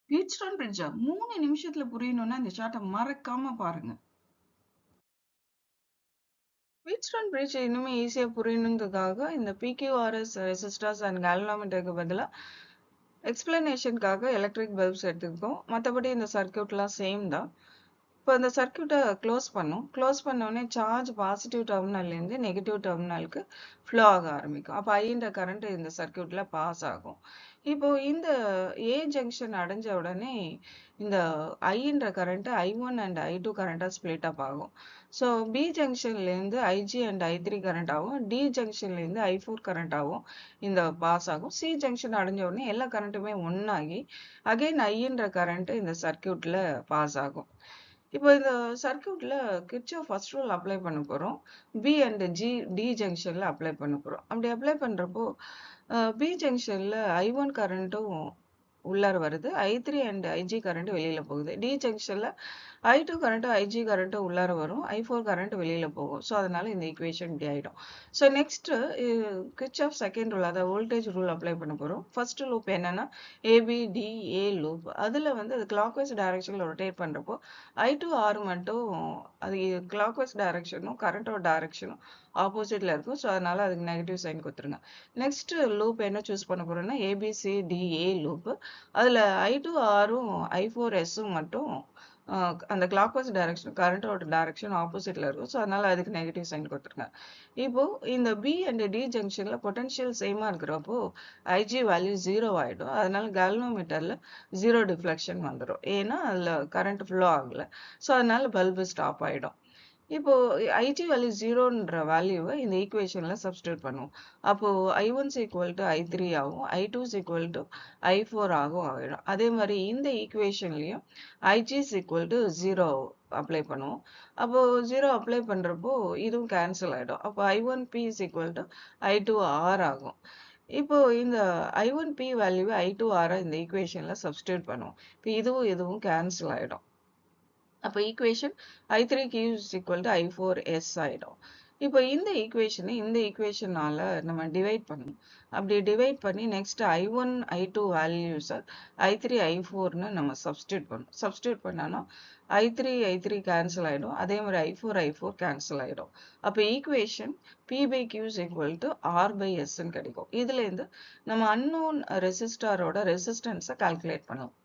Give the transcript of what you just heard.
பீச்ஸ்டோன் பிரிட்ஜா? 3 நிமிஷத்துல புரியணும்னா இந்த சார்ட்ட மறக்காம பாருங்க. பீச்ஸ்டோன் பிரிட்ஜ் இன்னுமே ஈஸியா புரியணுங்கிறதுக்காக இந்த பிக்யூஆர்எஸ் ரெசிஸ்டர்ஸ் அண்ட் கால்வனோமீட்டருக்கு பதிலா எக்ஸ்பிளனேஷனுக்காக எலக்ட்ரிக் பல்ப்ஸ் எடுத்துக்கிட்டோம். மற்றபடி இந்த சர்க்யூட்லாம் சேம் தான். இப்போ இந்த சர்க்யூட்டை க்ளோஸ் பண்ணோம். க்ளோஸ் பண்ணோடனே சார்ஜ் பாசிட்டிவ் டெர்மினல்லேருந்து நெகட்டிவ் டெர்மினலுக்கு ஃப்ளோ ஆக ஆரம்பிக்கும். அப்போ ஐன்ற கரண்ட் இந்த சர்க்யூட்டில் பாஸ் ஆகும். இப்போ இந்த ஏ ஜங்ஷன் அடைஞ்ச உடனே இந்த ஐன்ற கரண்ட் I1 அண்ட் I2 கரண்ட்டாக ஸ்ப்ளிட் அப் ஆகும். ஸோ பி ஜங்ஷன்லேருந்து IG அண்ட் I3 கரண்ட் ஆகும். டி ஜங்ஷன்லேருந்து I4 கரண்ட் ஆகும். இந்த பாஸ் ஆகும். சி ஜங்ஷன் அடைஞ்ச உடனே எல்லா கரண்ட்டுமே ஒன்றாகி அகைன் ஐன்ற கரண்ட் இந்த சர்க்யூட்டில் பாஸ் ஆகும். இப்போ இந்த சர்க்யூட்ல கிர்ச்சாஃப் ஃபர்ஸ்ட் ரூல் அப்ளை பண்ண போறோம். பி அண்ட் டி ஜங்ஷன்ல அப்ளை பண்ண போறோம். அப்படி அப்ளை பண்றப்போ பி ஜங்ஷன்ல I1 கரண்ட்டும் உள்ளார வருது. I3 அண்ட் IG கரண்ட் வெளியில போகுது. டி ஜங்ஷன்ல I2 கரண்ட்டும் IG கரண்ட்டும் உள்ளார வரும். I4 கரண்ட் வெளியில போகும். ஸோ அதனால இந்த ஈக்குவேஷன் இப்படி ஆயிடும். So next Kirchhoff second rule, அதாவது வோல்டேஜ் ரூல் அப்ளை பண்ண போறோம். ஃபர்ஸ்ட் லூப் என்னன்னா ABDA லூப். அதுல வந்து அது கிளாக் வைஸ் டைரக்ஷன்ல ரொட்டேட் பண்றப்போ I2R மட்டும் அது கிளாக் வைஸ் டைரக்ஷனும் கரண்டோட டைரக்ஷனும் ஆப்போசிட்ல இருக்கும். ஸோ அதனால அதுக்கு நெகட்டிவ் சைன் கொடுத்துருங்க. நெக்ஸ்ட் லூப் என்ன சூஸ் பண்ண போறோம்னா ABCDA லூப். அதுல I2Rம் I4Sம் மட்டும் அந்த கிளாக் வைஸ் டைரக்ஷன் கரண்டோட டைரக்ஷன் ஆப்போசிட்ல இருக்கும். ஸோ அதனால அதுக்கு நெகட்டிவ் சைன் கொடுத்துருங்க. இப்போ இந்த பி அண்ட் டி ஜங்ஷன்ல பொட்டன்ஷியல் சேமா இருக்கிறப்போ IG வேல்யூ 0 ஆயிடும். அதனால கால்வனோமீட்டர்ல 0 டிஃப்ளெக்ஷன் வந்துடும். ஏன்னா அதுல கரண்ட் ஃப்ளோ ஆகல. ஸோ அதனால பல்பு ஸ்டாப் ஆயிடும். இப்போ IG வேல்யூ 0ன்ற வேல்யூவை இந்த ஈக்குவேஷன்ல சப்ஸ்டியூட் பண்ணுவோம். அப்போ I1 I3 ஆகும். I2 I4 ஆகிடும். அதே மாதிரி இந்த ஈக்குவேஷன்லயும் IG 0 அப்ளை பண்ணுவோம். அப்போ 0 அப்ளை பண்றப்போ இதுவும் கேன்சல் ஆயிடும். அப்போ I1P I2R ஆகும். இப்போ இந்த I1P வேல்யூவை I2R இந்த ஈக்குவேஷன்ல சப்ஸ்டியூட் பண்ணுவோம். இப்போ இதுவும் கேன்சல் ஆயிடும். அப்போ ஈக்குவேஷன் I3Q I4S ஆயிடும். இப்போ இந்த ஈக்குவேஷனால நம்ம டிவைட் பண்ணணும். அப்படி டிவைட் பண்ணி நெக்ஸ்ட் I1 I2 வேல்யூஸை I3 I4ன்னு நம்ம சப்ஸ்டியூட் பண்ணோம்னா I3 கேன்சல் ஆயிடும். அதே மாதிரி I4 கேன்சல் ஆயிடும். அப்போ ஈக்குவேஷன் P/Q R/S கிடைக்கும். இதுல இருந்து நம்ம அன்னோன் ரெசிஸ்டாரோட ரெசிஸ்டன்ஸை கால்குலேட் பண்ணலாம்.